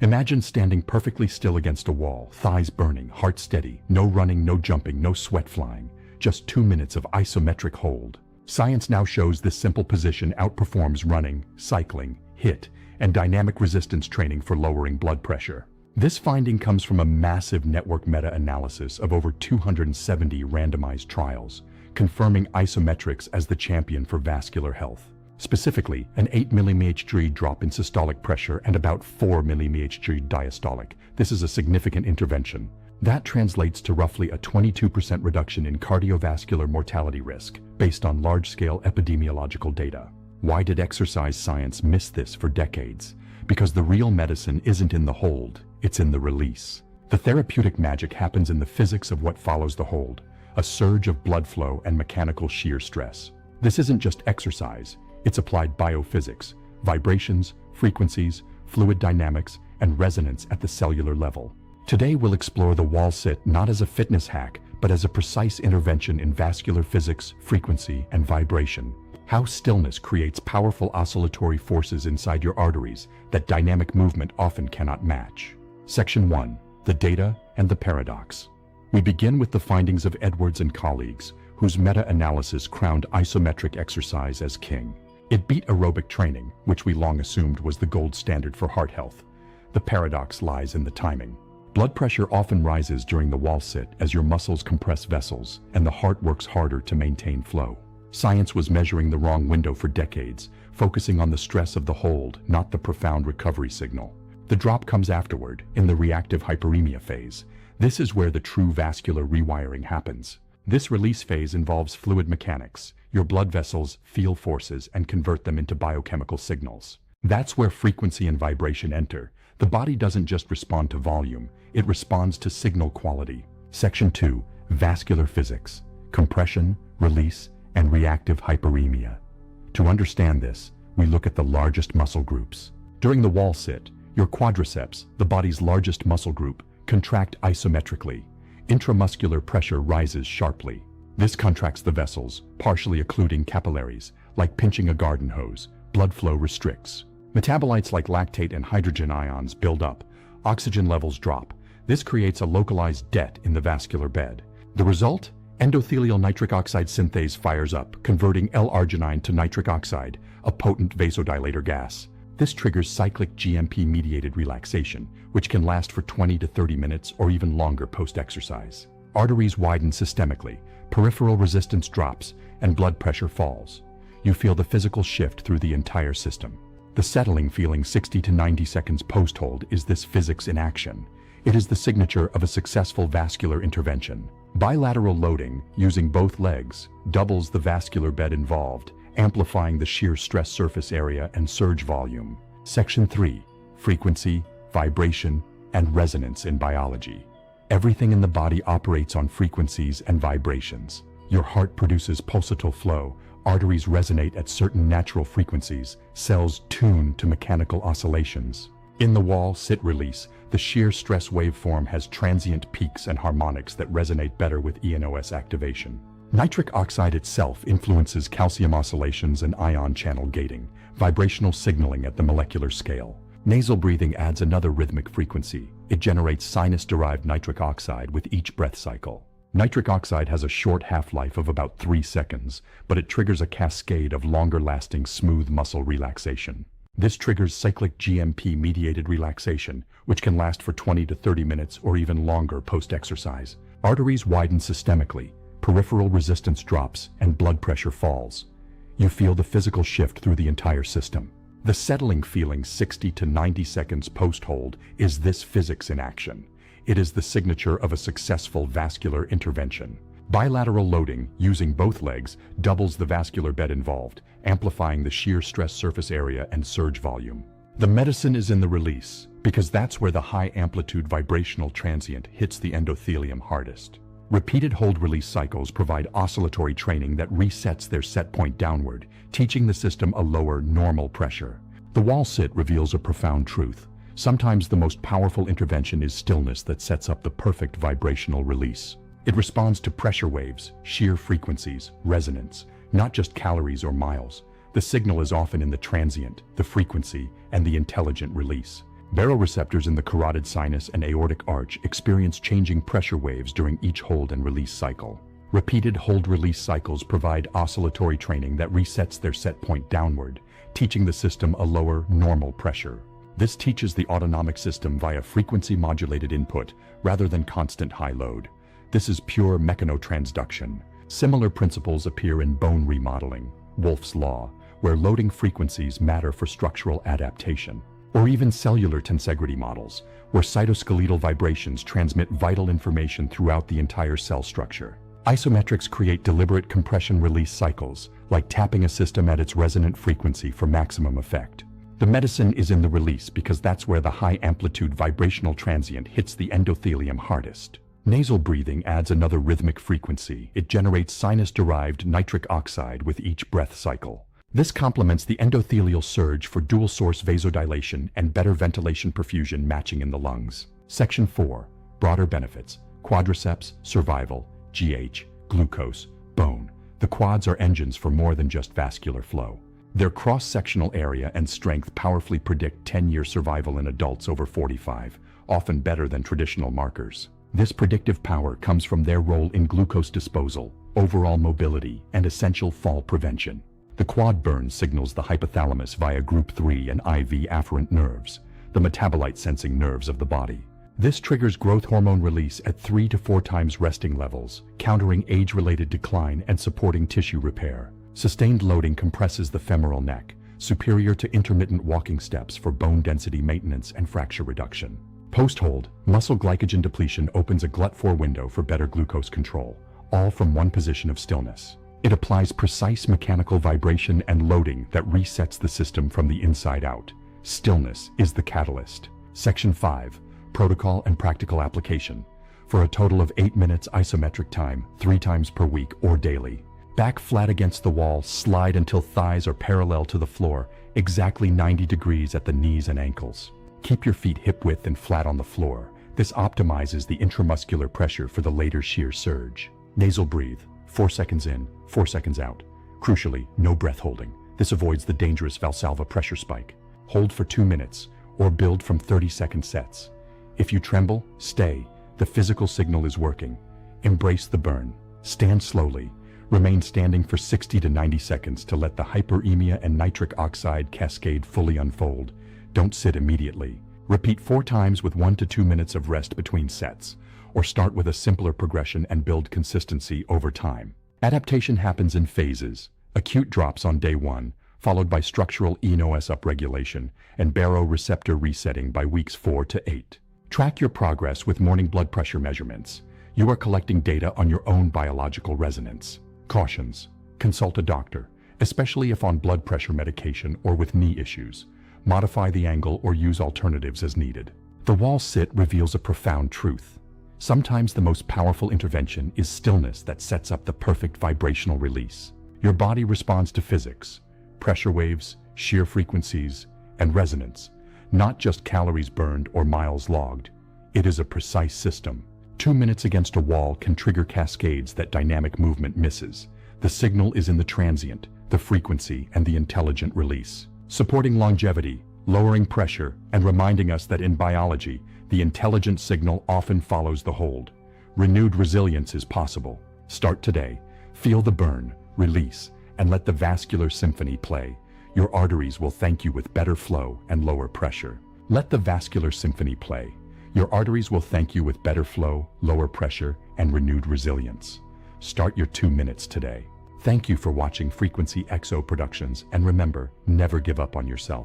Imagine standing perfectly still against a wall, thighs burning, heart steady, no running, no jumping, no sweat flying, just 2 minutes of isometric hold. Science now shows this simple position outperforms running, cycling, HIIT, and dynamic resistance training for lowering blood pressure. This finding comes from a massive network meta-analysis of over 270 randomized trials, confirming isometrics as the champion for vascular health. Specifically, an 8 mmHg drop in systolic pressure and about 4 mmHg diastolic. This is a significant intervention. That translates to roughly a 22% reduction in cardiovascular mortality risk, based on large-scale epidemiological data. Why did exercise science miss this for decades? Because the real medicine isn't in the hold, it's in the release. The therapeutic magic happens in the physics of what follows the hold, a surge of blood flow and mechanical shear stress. This isn't just exercise, it's applied biophysics, vibrations, frequencies, fluid dynamics, and resonance at the cellular level. Today we'll explore the wall sit not as a fitness hack, but as a precise intervention in vascular physics, frequency, and vibration. How stillness creates powerful oscillatory forces inside your arteries that dynamic movement often cannot match. Section 1. The data and the paradox. We begin with the findings of Edwards and colleagues, whose meta-analysis crowned isometric exercise as king. It beat aerobic training, which we long assumed was the gold standard for heart health. The paradox lies in the timing. Blood pressure often rises during the wall sit as your muscles compress vessels and the heart works harder to maintain flow. Science was measuring the wrong window for decades, focusing on the stress of the hold, not the profound recovery signal. The drop comes afterward, in the reactive hyperemia phase. This is where the true vascular rewiring happens. This release phase involves fluid mechanics. Your blood vessels feel forces and convert them into biochemical signals. That's where frequency and vibration enter. The body doesn't just respond to volume, it responds to signal quality. Section 2. Vascular physics. Compression, release, and reactive hyperemia. To understand this, we look at the largest muscle groups. During the wall sit, your quadriceps, the body's largest muscle group, contract isometrically. Intramuscular pressure rises sharply. This contracts the vessels, partially occluding capillaries. Like pinching a garden hose, blood flow restricts. Metabolites like lactate and hydrogen ions build up. Oxygen levels drop. This creates a localized debt in the vascular bed. The result? Endothelial nitric oxide synthase fires up, converting L-arginine to nitric oxide, a potent vasodilator gas. This triggers cyclic GMP-mediated relaxation, which can last for 20 to 30 minutes or even longer post-exercise. Arteries widen systemically, peripheral resistance drops, and blood pressure falls. You feel the physical shift through the entire system. The settling feeling 60 to 90 seconds post-hold is this physics in action. It is the signature of a successful vascular intervention. Bilateral loading, using both legs, doubles the vascular bed involved, amplifying the shear stress surface area and surge volume. Section 3. Frequency, vibration, and resonance in biology. Everything in the body operates on frequencies and vibrations. Your heart produces pulsatile flow, arteries resonate at certain natural frequencies, cells tune to mechanical oscillations. In the wall sit release, the shear stress waveform has transient peaks and harmonics that resonate better with ENOS activation. Nitric oxide itself influences calcium oscillations and ion channel gating, vibrational signaling at the molecular scale. Nasal breathing adds another rhythmic frequency. It generates sinus-derived nitric oxide with each breath cycle. Nitric oxide has a short half-life of about 3 seconds, but it triggers a cascade of longer-lasting smooth muscle relaxation. This triggers cyclic GMP-mediated relaxation, which can last for 20 to 30 minutes or even longer post-exercise. Arteries widen systemically, peripheral resistance drops, and blood pressure falls. You feel the physical shift through the entire system. The settling feeling 60 to 90 seconds post-hold is this physics in action. It is the signature of a successful vascular intervention. Bilateral loading, using both legs, doubles the vascular bed involved, amplifying the shear stress surface area and surge volume. The medicine is in the release, because that's where the high-amplitude vibrational transient hits the endothelium hardest. Repeated hold-release cycles provide oscillatory training that resets their set point downward, teaching the system a lower, normal pressure. The wall sit reveals a profound truth. Sometimes the most powerful intervention is stillness that sets up the perfect vibrational release. It responds to pressure waves, shear frequencies, resonance, not just calories or miles. The signal is often in the transient, the frequency, and the intelligent release. Baroreceptors in the carotid sinus and aortic arch experience changing pressure waves during each hold and release cycle. Repeated hold-release cycles provide oscillatory training that resets their set point downward, teaching the system a lower, normal pressure. This teaches the autonomic system via frequency-modulated input rather than constant high load. This is pure mechanotransduction. Similar principles appear in bone remodeling, Wolff's Law, where loading frequencies matter for structural adaptation, or even cellular tensegrity models, where cytoskeletal vibrations transmit vital information throughout the entire cell structure. Isometrics create deliberate compression-release cycles, like tapping a system at its resonant frequency for maximum effect. The medicine is in the release because that's where the high-amplitude vibrational transient hits the endothelium hardest. Nasal breathing adds another rhythmic frequency. It generates sinus-derived nitric oxide with each breath cycle. This complements the endothelial surge for dual-source vasodilation and better ventilation perfusion matching in the lungs. Section 4. Broader benefits. Quadriceps, survival, GH, glucose, bone. The quads are engines for more than just vascular flow. Their cross-sectional area and strength powerfully predict 10-year survival in adults over 45, often better than traditional markers. This predictive power comes from their role in glucose disposal, overall mobility, and essential fall prevention. The quad burn signals the hypothalamus via group 3 and IV afferent nerves, the metabolite-sensing nerves of the body. This triggers growth hormone release at 3 to 4 times resting levels, countering age-related decline and supporting tissue repair. Sustained loading compresses the femoral neck, superior to intermittent walking steps for bone density maintenance and fracture reduction. Post-hold, muscle glycogen depletion opens a GLUT4 window for better glucose control, all from one position of stillness. It applies precise mechanical vibration and loading that resets the system from the inside out. Stillness is the catalyst. Section 5. Protocol and practical application. For a total of 8 minutes isometric time, 3 times per week or daily. Back flat against the wall, slide until thighs are parallel to the floor, exactly 90 degrees at the knees and ankles. Keep your feet hip-width and flat on the floor. This optimizes the intramuscular pressure for the later shear surge. Nasal breathe. 4 seconds in, 4 seconds out. Crucially, no breath holding. This avoids the dangerous Valsalva pressure spike. Hold for 2 minutes, or build from 30-second sets. If you tremble, stay. The physical signal is working. Embrace the burn. Stand slowly. Remain standing for 60 to 90 seconds to let the hyperemia and nitric oxide cascade fully unfold. Don't sit immediately. Repeat 4 times with 1 to 2 minutes of rest between sets, or start with a simpler progression and build consistency over time. Adaptation happens in phases. Acute drops on day 1, followed by structural ENOS upregulation and baroreceptor resetting by weeks 4 to 8. Track your progress with morning blood pressure measurements. You are collecting data on your own biological resonance. Cautions. Consult a doctor, especially if on blood pressure medication or with knee issues. Modify the angle or use alternatives as needed. The wall sit reveals a profound truth. Sometimes the most powerful intervention is stillness that sets up the perfect vibrational release. Your body responds to physics, pressure waves, shear frequencies, and resonance, not just calories burned or miles logged. It is a precise system. 2 minutes against a wall can trigger cascades that dynamic movement misses. The signal is in the transient, the frequency, and the intelligent release. Supporting longevity, lowering pressure, and reminding us that in biology, the intelligent signal often follows the hold. Renewed resilience is possible. Start today. Feel the burn, release, and let the vascular symphony play. Your arteries will thank you with better flow and lower pressure. Let the vascular symphony play. Your arteries will thank you with better flow, lower pressure, and renewed resilience. Start your 2 minutes today. Thank you for watching Frequency XO Productions, and remember, never give up on yourself.